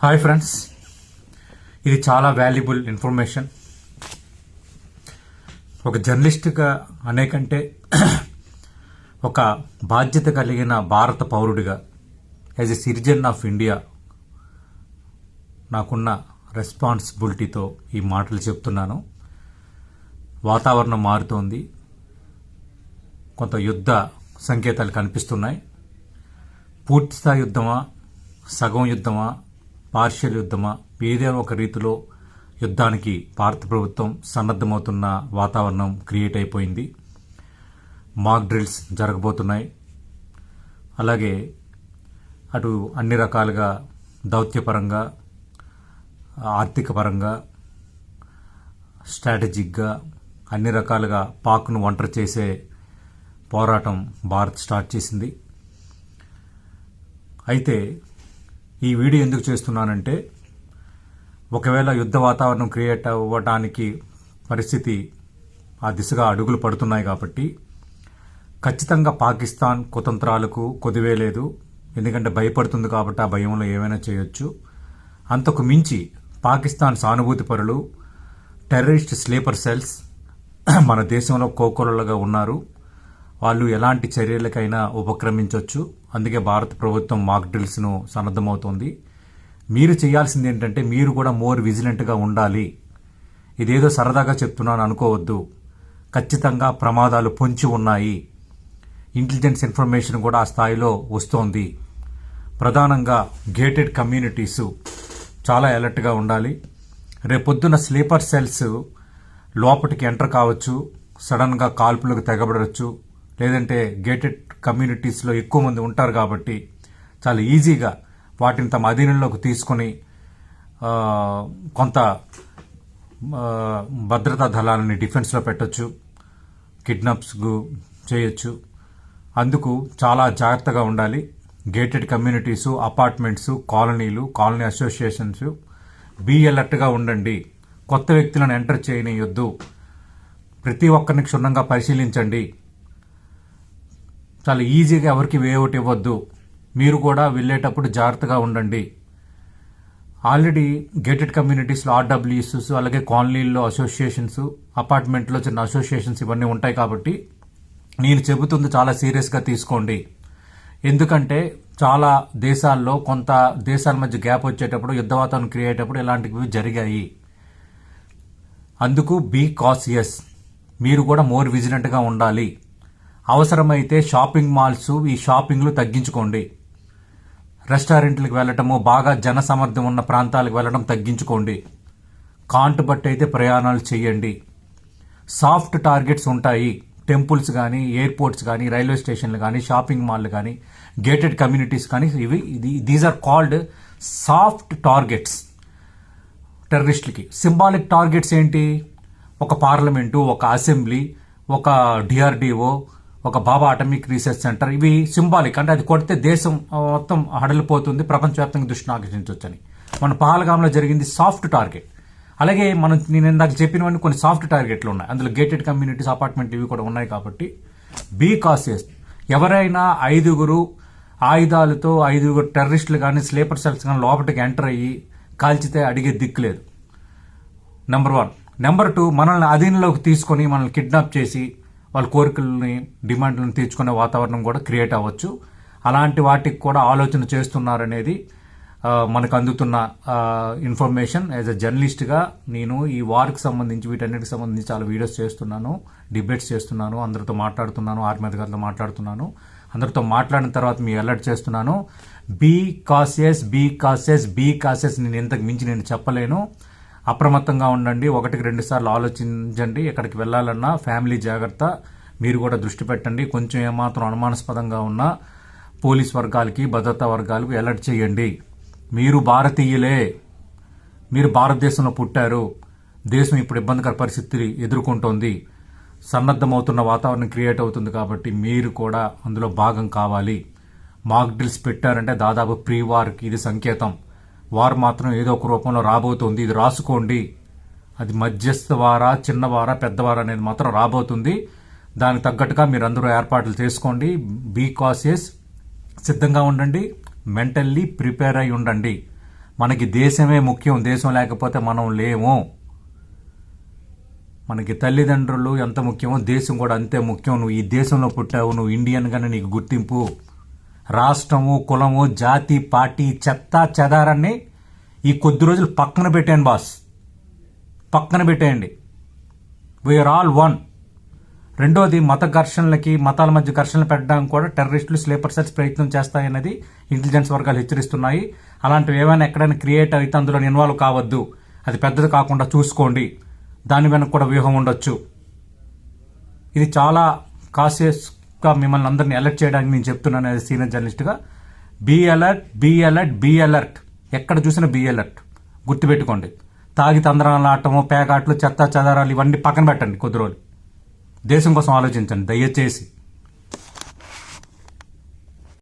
Hi friends, ఇది చాలా valuable information. ఒక జర్నలిస్ట్గా అనేకంటే ఒక బాధ్యత కలిగిన భారత పౌరుడిగా, as a citizen of India, నాకున్న రెస్పాన్సిబిలిటీతో ఈ మాటలు చెప్తున్నాను. వాతావరణం మారుతోంది, కొంత యుద్ధ సంకేతాలు కనిపిస్తున్నాయి. పూర్తిస్థాయి యుద్ధమా, సగం యుద్ధమా, పార్షియల్ యుద్ధమా, ఏదైనా ఒక రీతిలో యుద్ధానికి భారత ప్రభుత్వం సన్నద్ధమవుతున్న వాతావరణం క్రియేట్ అయిపోయింది. మాక్ డ్రిల్స్ జరగబోతున్నాయి. అలాగే అటు అన్ని రకాలుగా దౌత్యపరంగా, ఆర్థిక పరంగా, స్ట్రాటజిక్గా అన్ని రకాలుగా పాక్ను ఒంటరి చేసే పోరాటం భారత్ స్టార్ట్ చేసింది. అయితే ఈ వీడియో ఎందుకు చేస్తున్నానంటే, ఒకవేళ యుద్ధ వాతావరణం క్రియేట్ అవ్వడానికి పరిస్థితి ఆ దిశగా అడుగులు పడుతున్నాయి కాబట్టి ఖచ్చితంగా పాకిస్తాన్ కుతంత్రాలకు కొదివే లేదు. ఎందుకంటే భయపడుతుంది కాబట్టి ఆ భయంలో ఏమైనా చేయొచ్చు. అంతకు మించి పాకిస్తాన్ సానుభూతి పరులు, టెర్రరిస్ట్ స్లీపర్ సెల్స్ మన దేశంలో కోకొల్లలుగా ఉన్నారు. వాళ్ళు ఎలాంటి చర్యలకైనా ఉపక్రమించవచ్చు. అందుకే భారత ప్రభుత్వం మాక్ డ్రిల్స్ను సన్నద్ధమవుతోంది. మీరు చేయాల్సింది ఏంటంటే, మీరు కూడా మోర్ విజిలెంట్గా ఉండాలి. ఇదేదో సరదాగా చెప్తున్నాను అనుకోవద్దు. ఖచ్చితంగా ప్రమాదాలు పొంచి ఉన్నాయి. ఇంటెలిజెన్స్ ఇన్ఫర్మేషన్ కూడా ఆ స్థాయిలో వస్తోంది. ప్రధానంగా గేటెడ్ కమ్యూనిటీస్ చాలా అలర్ట్గా ఉండాలి. రేపొద్దున స్లీపర్ సెల్స్ లోపలికి ఎంటర్ కావచ్చు, సడన్గా కాల్పులకు తెగబడవచ్చు. లేదంటే గేటెడ్ కమ్యూనిటీస్లో ఎక్కువ మంది ఉంటారు కాబట్టి చాలా ఈజీగా వాటిని తమ అధీనంలోకి తీసుకొని కొంత భద్రతా దళాలని డిఫెన్స్లో పెట్టచ్చు, కిడ్నాప్స్ చేయొచ్చు. అందుకు చాలా జాగ్రత్తగా ఉండాలి. గేటెడ్ కమ్యూనిటీసు, అపార్ట్మెంట్స్, కాలనీలు, కాలనీ అసోసియేషన్స్ బీ అలర్ట్గా ఉండండి. కొత్త వ్యక్తులను ఎంటర్ చేయనియొద్దు. ప్రతి ఒక్కరిని క్షుణ్ణంగా పరిశీలించండి. చాలా ఈజీగా ఎవరికి వేఅవుట్ ఇవ్వద్దు. మీరు కూడా వెళ్ళేటప్పుడు జాగ్రత్తగా ఉండండి. ఆల్రెడీ గేటెడ్ కమ్యూనిటీస్లో ఆర్డబ్ల్యూఎస్, అలాగే కాలనీల్లో అసోసియేషన్స్, అపార్ట్మెంట్లో చిన్న అసోసియేషన్స్ ఇవన్నీ ఉంటాయి కాబట్టి నేను చెబుతుంది చాలా సీరియస్గా తీసుకోండి. ఎందుకంటే చాలా దేశాల్లో కొంత దేశాల మధ్య గ్యాప్ వచ్చేటప్పుడు, యుద్ధ వాతావరణం క్రియేట్ అయ్యేటప్పుడు ఇలాంటివి జరిగాయి. అందుకు బీ కాషియస్. మీరు కూడా మోర్ విజిలెంట్గా ఉండాలి. అవసరమైతే షాపింగ్ మాల్స్, ఈ షాపింగ్లు తగ్గించుకోండి. రెస్టారెంట్లకు వెళ్ళటము, బాగా జన సమర్థం ఉన్న ప్రాంతాలకు వెళ్ళడం తగ్గించుకోండి. కాంటు బట్టి అయితే ప్రయాణాలు చేయండి. సాఫ్ట్ టార్గెట్స్ ఉంటాయి. టెంపుల్స్ కానీ, ఎయిర్పోర్ట్స్ కానీ, రైల్వే స్టేషన్లు కానీ, షాపింగ్ మాల్లు కానీ, గేటెడ్ కమ్యూనిటీస్ కానీ, these are called soft targets. టెర్రరిస్టులకి సింబాలిక్ టార్గెట్స్ ఏంటి? ఒక పార్లమెంటు, ఒక అసెంబ్లీ, ఒక డిఆర్డిఓ, ఒక బాబా అటమిక్ రీసెర్చ్ సెంటర్. ఇవి సింబాలిక్, అంటే అది కొడితే దేశం మొత్తం హడలిపోతుంది, ప్రపంచవ్యాప్తంగా దృష్టిని ఆకర్షించవచ్చని. మన పహల్గామ్లో జరిగింది సాఫ్ట్ టార్గెట్. అలాగే నేను ఇందాక చెప్పినవన్నీ కొన్ని సాఫ్ట్ టార్గెట్లు ఉన్నాయి. అందులో గేటెడ్ కమ్యూనిటీస్, అపార్ట్మెంట్ ఇవి కూడా ఉన్నాయి కాబట్టి బీ కాషియస్. ఎవరైనా 5 ఆయుధాలతో 5 టెర్రరిస్టులు కానీ, స్లీపర్ సెల్స్ కానీ లోపలికి ఎంటర్ అయ్యి కాల్చితే అడిగే దిక్కులేదు. నెంబర్ 1. నెంబర్ 2, మనల్ని అధీనంలోకి తీసుకొని మనల్ని కిడ్నాప్ చేసి వాళ్ళ కోరికలని, డిమాండ్లను తీర్చుకునే వాతావరణం కూడా క్రియేట్ అవ్వచ్చు. అలాంటి వాటికి కూడా ఆలోచన చేస్తున్నారనేది మనకు అందుతున్న ఇన్ఫర్మేషన్. యాజ్ ఎ జర్నలిస్ట్గా నేను ఈ వార్కి సంబంధించి, వీటన్నిటికి సంబంధించి చాలా వీడియోస్ చేస్తున్నాను, డిబేట్స్ చేస్తున్నాను, అందరితో మాట్లాడుతున్నాను, ఆర్మీ అధికారులతో మాట్లాడుతున్నాను. అందరితో మాట్లాడిన తర్వాత మీ అలర్ట్ చేస్తున్నాను. Be cautious, be cautious, be cautious. నేను ఇంతకు మించి నేను చెప్పలేను. అప్రమత్తంగా ఉండండి. 1-2 సార్లు ఆలోచించండి. ఎక్కడికి వెళ్ళాలన్నా ఫ్యామిలీ జాగ్రత్త. మీరు కూడా దృష్టి పెట్టండి. కొంచెం ఏమాత్రం అనుమానాస్పదంగా ఉన్న పోలీస్ వర్గాలకి, భద్రతా వర్గాలకు అలర్ట్ చేయండి. మీరు భారతీయులే, మీరు భారతదేశంలో పుట్టారు. దేశం ఇప్పుడు ఇబ్బందికర పరిస్థితి ఎదుర్కొంటోంది. సన్నద్ధమవుతున్న వాతావరణం క్రియేట్ అవుతుంది కాబట్టి మీరు కూడా అందులో భాగం కావాలి. మాక్ డ్రిల్స్ పెట్టారంటే దాదాపు ప్రీ వార్కి ఇది సంకేతం. వారు మాత్రం ఏదో ఒక రూపంలో రాబోతుంది. ఇది రాసుకోండి. అది మధ్యస్థ వారా, చిన్నవారా, పెద్దవారా అనేది మాత్రం రాబోతుంది. దానికి తగ్గట్టుగా మీరు అందరూ ఏర్పాట్లు చేసుకోండి. బీ కాషియస్, సిద్ధంగా ఉండండి. మెంటల్లీ ప్రిపేర్ అయి ఉండండి. మనకి దేశమే ముఖ్యం. దేశం లేకపోతే మనం లేము. మనకి తల్లిదండ్రులు ఎంత ముఖ్యమో దేశం కూడా అంతే ముఖ్యం. నువ్వు ఈ దేశంలో పుట్టావు, నువ్వు ఇండియన్ గానే నీకు గుర్తింపు. రాష్ట్రము, కులము, జాతి, పార్టీ, చెత్త చెదారాన్ని ఈ కొద్ది రోజులు పక్కన పెట్టేయండి బాస్, పక్కన పెట్టేయండి. We are all one. రెండోది, మత ఘర్షణలకి, మతాల మధ్య ఘర్షణలు పెట్టడానికి కూడా టెర్రరిస్టులు, స్లీపర్ సెల్స్ ప్రయత్నం చేస్తాయన్నది ఇంటెలిజెన్స్ వర్గాలు హెచ్చరిస్తున్నాయి. అలాంటివి ఏమైనా ఎక్కడైనా క్రియేట్ అయితే అందులో ఇన్వాల్వ్ కావద్దు. అది పెద్దది కాకుండా చూసుకోండి. దాని వెనక కూడా వ్యూహం ఉండొచ్చు. ఇది చాలా కాన్షియస్గా మిమ్మల్ని అందరినీ అలర్ట్ చేయడానికి నేను చెప్తున్నాను యాజ్ సీనియర్ జర్నలిస్ట్గా. Be alert, be alert, be alert. ఎక్కడ చూసినా బీ అలర్ట్. గుర్తుపెట్టుకోండి. తాగి తందరాలు ఆటము, పేకాట్లు, చెత్త చెదారాలు ఇవన్నీ పక్కన పెట్టండి. కొద్ది రోజులు దేశం కోసం ఆలోచించండి దయచేసి.